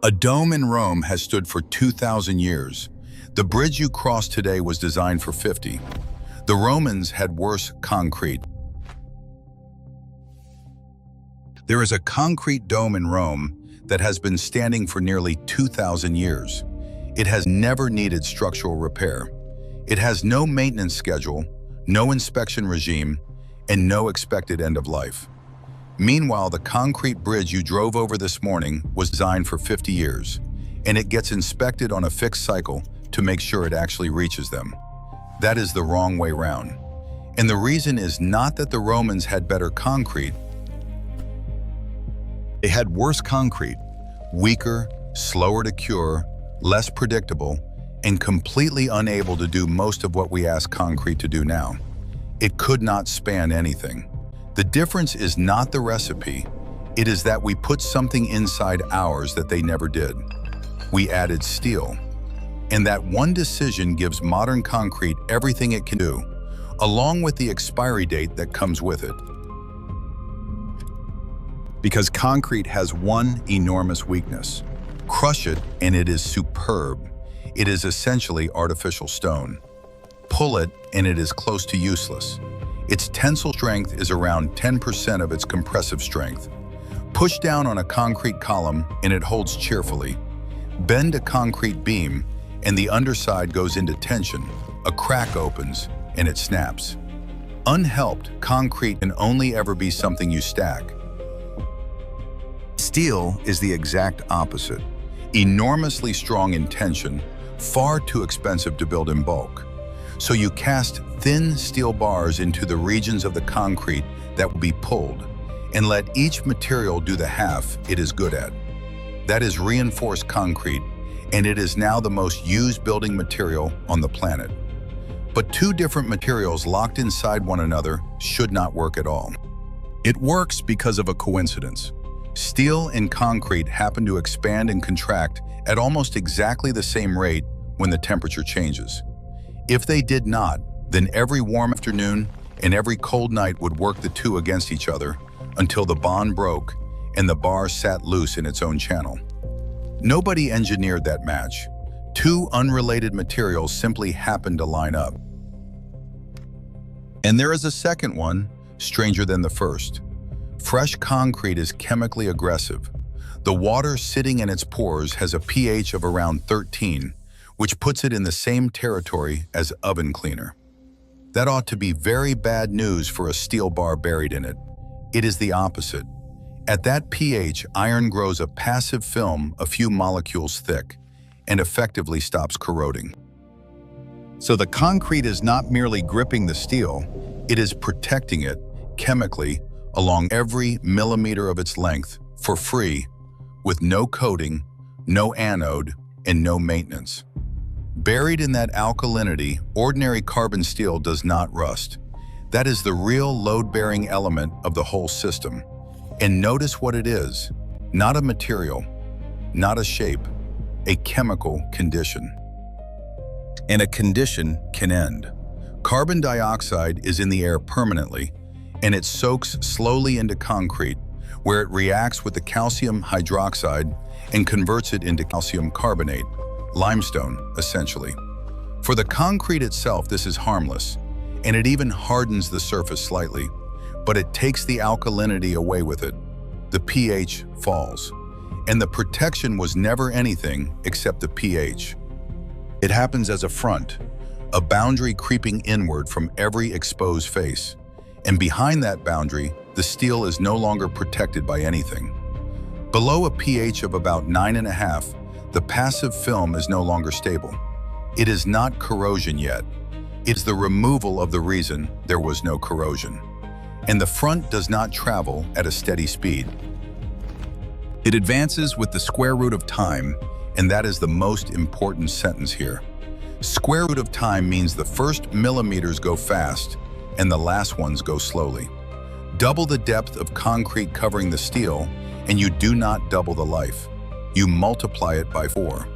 A dome in Rome has stood for 2,000 years. The bridge you cross today was designed for 50. The Romans had worse concrete. There is a concrete dome in Rome that has been standing for nearly 2,000 years. It has never needed structural repair. It has no maintenance schedule, no inspection regime, and no expected end of life. Meanwhile, the concrete bridge you drove over this morning was designed for 50 years, and it gets inspected on a fixed cycle to make sure it actually reaches them. That is the wrong way round. And the reason is not that the Romans had better concrete. They had worse concrete, weaker, slower to cure, less predictable, and completely unable to do most of what we ask concrete to do now. It could not span anything. The difference is not the recipe, it is that we put something inside ours that they never did. We added steel. And that one decision gives modern concrete everything it can do, along with the expiry date that comes with it. Because concrete has one enormous weakness. Crush it and it is superb. It is essentially artificial stone. Pull it and it is close to useless. Its tensile strength is around 10% of its compressive strength. Push down on a concrete column and it holds cheerfully. Bend a concrete beam and the underside goes into tension. A crack opens and it snaps. Unhelped, concrete can only ever be something you stack. Steel is the exact opposite. Enormously strong in tension, far too expensive to build in bulk. So you cast thin steel bars into the regions of the concrete that will be pulled, and let each material do the half it is good at. That is reinforced concrete, and it is now the most used building material on the planet. But two different materials locked inside one another should not work at all. It works because of a coincidence. Steel and concrete happen to expand and contract at almost exactly the same rate when the temperature changes. If they did not, then every warm afternoon and every cold night would work the two against each other until the bond broke and the bar sat loose in its own channel. Nobody engineered that match. Two unrelated materials simply happened to line up. And there is a second one, stranger than the first. Fresh concrete is chemically aggressive. The water sitting in its pores has a pH of around 13, which puts it in the same territory as oven cleaner. That ought to be very bad news for a steel bar buried in it. It is the opposite. At that pH, iron grows a passive film a few molecules thick and effectively stops corroding. So the concrete is not merely gripping the steel, it is protecting it chemically along every millimeter of its length for free, with no coating, no anode, and no maintenance. Buried in that alkalinity, ordinary carbon steel does not rust. That is the real load-bearing element of the whole system. And notice what it is: not a material, not a shape, a chemical condition. And a condition can end. Carbon dioxide is in the air permanently, and it soaks slowly into concrete, where it reacts with the calcium hydroxide and converts it into calcium carbonate, limestone, essentially. For the concrete itself, this is harmless, and it even hardens the surface slightly, but it takes the alkalinity away with it. The pH falls, and the protection was never anything except the pH. It happens as a front, a boundary creeping inward from every exposed face, and behind that boundary, the steel is no longer protected by anything. Below a pH of about 9.5, the passive film is no longer stable. It is not corrosion yet. It's the removal of the reason there was no corrosion. And the front does not travel at a steady speed. It advances with the square root of time, and that is the most important sentence here. Square root of time means the first millimeters go fast and the last ones go slowly. Double the depth of concrete covering the steel, and you do not double the life. You multiply it by 4.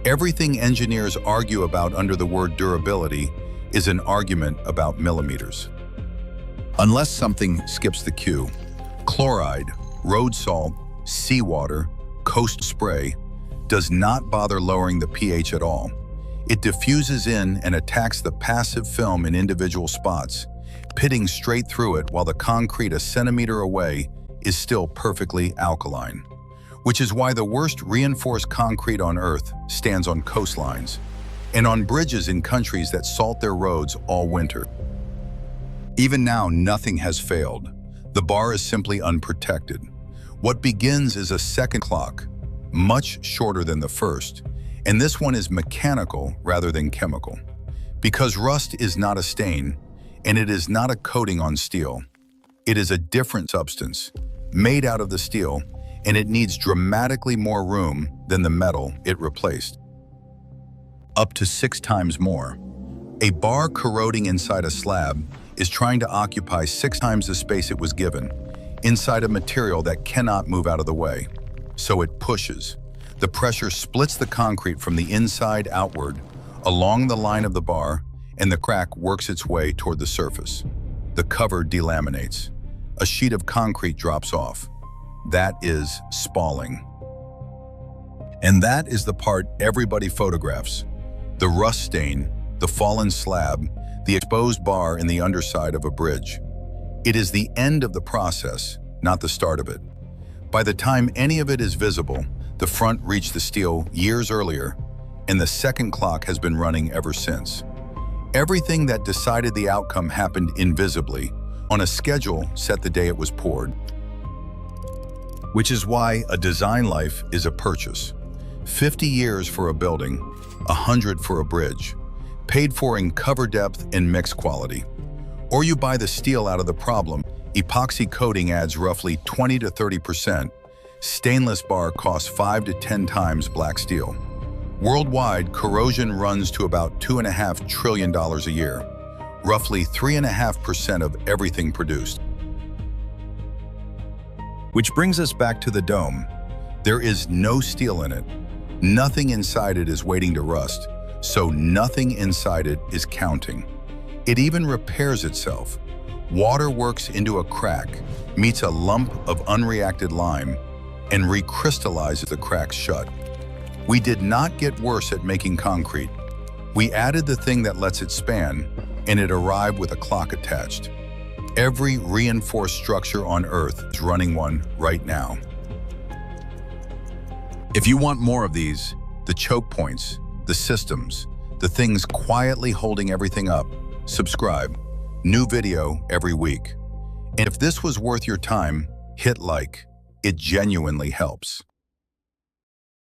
Everything engineers argue about under the word durability is an argument about millimeters. Unless something skips the queue. Chloride, road salt, seawater, coast spray, does not bother lowering the pH at all. It diffuses in and attacks the passive film in individual spots, pitting straight through it while the concrete a centimeter away is still perfectly alkaline. Which is why the worst reinforced concrete on Earth stands on coastlines and on bridges in countries that salt their roads all winter. Even now, nothing has failed. The bar is simply unprotected. What begins is a second clock, much shorter than the first, and this one is mechanical rather than chemical. Because rust is not a stain, and it is not a coating on steel. It is a different substance, made out of the steel, and it needs dramatically more room than the metal it replaced. Up to 6 times more. A bar corroding inside a slab is trying to occupy 6 times the space it was given, inside a material that cannot move out of the way. So it pushes. The pressure splits the concrete from the inside outward, along the line of the bar, and the crack works its way toward the surface. The cover delaminates. A sheet of concrete drops off. That is spalling. And that is the part everybody photographs. The rust stain, the fallen slab, the exposed bar in the underside of a bridge. It is the end of the process, not the start of it. By the time any of it is visible, the front reached the steel years earlier, and the second clock has been running ever since. Everything that decided the outcome happened invisibly, on a schedule set the day it was poured. Which is why a design life is a purchase. 50 years for a building, 100 for a bridge, paid for in cover depth and mix quality. Or you buy the steel out of the problem. Epoxy coating adds roughly 20 to 30%. Stainless bar costs 5 to 10 times black steel. Worldwide, corrosion runs to about $2.5 trillion a year, roughly 3.5% of everything produced. Which brings us back to the dome. There is no steel in it. Nothing inside it is waiting to rust, so nothing inside it is counting. It even repairs itself. Water works into a crack, meets a lump of unreacted lime, and recrystallizes the cracks shut. We did not get worse at making concrete. We added the thing that lets it span, and it arrived with a clock attached. Every reinforced structure on Earth is running one right now. If you want more of these, the choke points, the systems, the things quietly holding everything up, subscribe. New video every week. And if this was worth your time, hit like. It genuinely helps.